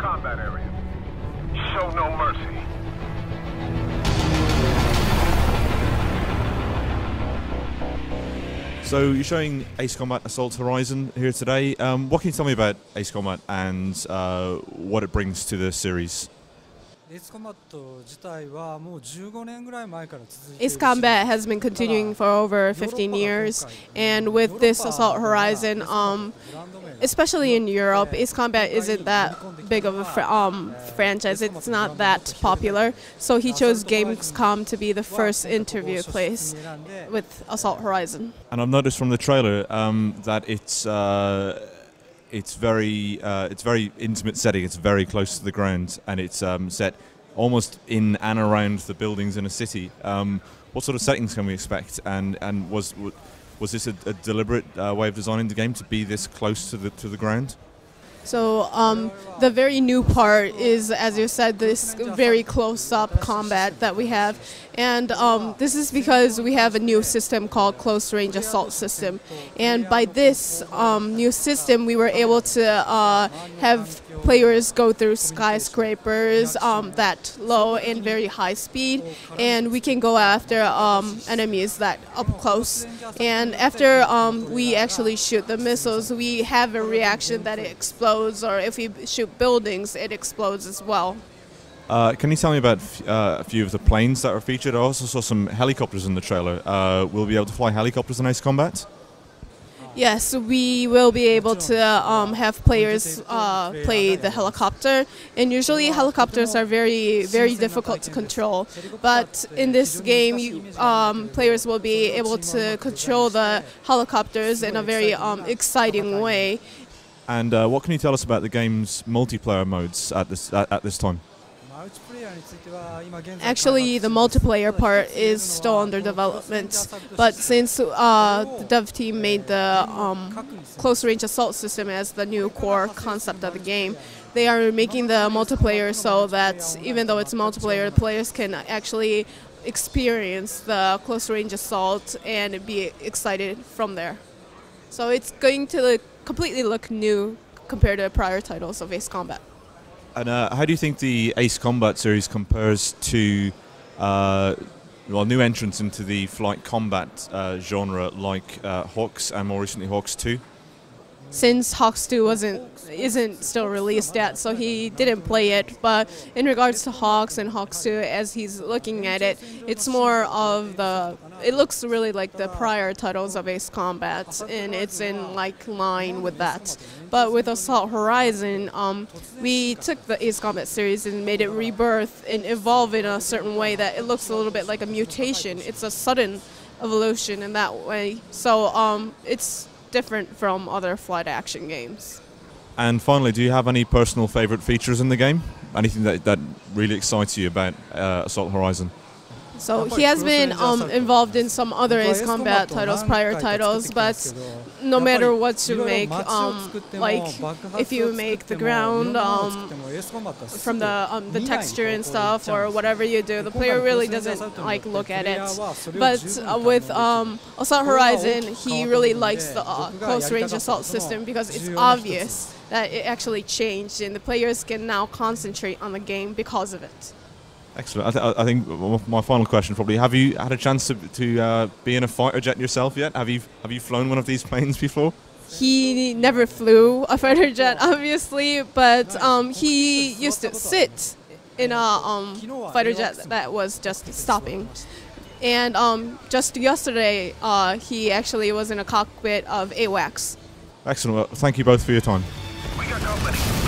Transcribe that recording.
combat area. Show no mercy. So you're showing Ace Combat Assault Horizon here today. What can you tell me about Ace Combat and what it brings to the series? Ace Combat has been continuing for over 15 years, and with this Assault Horizon, especially in Europe, Ace Combat isn't that big of a franchise. It's not that popular, so he chose Gamescom to be the first interview place with Assault Horizon. And I've noticed from the trailer that it's very intimate setting. It's very close to the ground, and it's set almost in and around the buildings in a city. What sort of settings can we expect? And was this a deliberate way of designing the game to be this close to the ground? So the very new part is, as you said, this very close-up combat that we have. And this is because we have a new system called Close Range Assault System. And by this new system, we were able to have players go through skyscrapers that low and very high speed. And we can go after enemies that up close. And after we actually shoot the missiles, we have a reaction that it explodes. Or if we shoot buildings, it explodes as well. Can you tell me about a few of the planes that are featured? I also saw some helicopters in the trailer. Will we be able to fly helicopters in Ace Combat? Yes, we will be able to have players play the helicopter, and usually helicopters are very, very difficult to control. But in this game, players will be able to control the helicopters in a very exciting way. And what can you tell us about the game's multiplayer modes at this time? Actually, the multiplayer part is still under development, but since the dev team made the Close Range Assault System as the new core concept of the game, they are making the multiplayer so that even though it's multiplayer, the players can actually experience the Close Range Assault and be excited from there. So it's going to completely look new compared to prior titles of Ace Combat. And how do you think the Ace Combat series compares to new entrants into the flight combat genre like Hawks and more recently Hawks 2? Since Hawks 2 isn't still released yet, so he didn't play it. But in regards to Hawks and Hawks 2, as he's looking at it, it's more of it looks really like the prior titles of Ace Combat, and it's in line with that. But with Assault Horizon, we took the Ace Combat series and made it rebirth and evolve in a certain way that it looks a little bit like a mutation. It's a sudden evolution in that way. So it's different from other flight action games. And finally, do you have any personal favorite features in the game? Anything that really excites you about Assault Horizon? So he has been involved in some other Ace Combat titles, prior titles, but no matter what you make, like if you make the ground from the texture and stuff or whatever you do, the player really doesn't look at it. But with Assault Horizon, he really likes the Close Range Assault System because it's obvious that it actually changed and the players can now concentrate on the game because of it. Excellent. I think my final question probably: have you had a chance to be in a fighter jet yourself yet? Have you flown one of these planes before? He never flew a fighter jet, obviously, but he used to sit in a fighter jet that was just stopping. And just yesterday, he actually was in a cockpit of AWACS. Excellent. Well, thank you both for your time. We got company.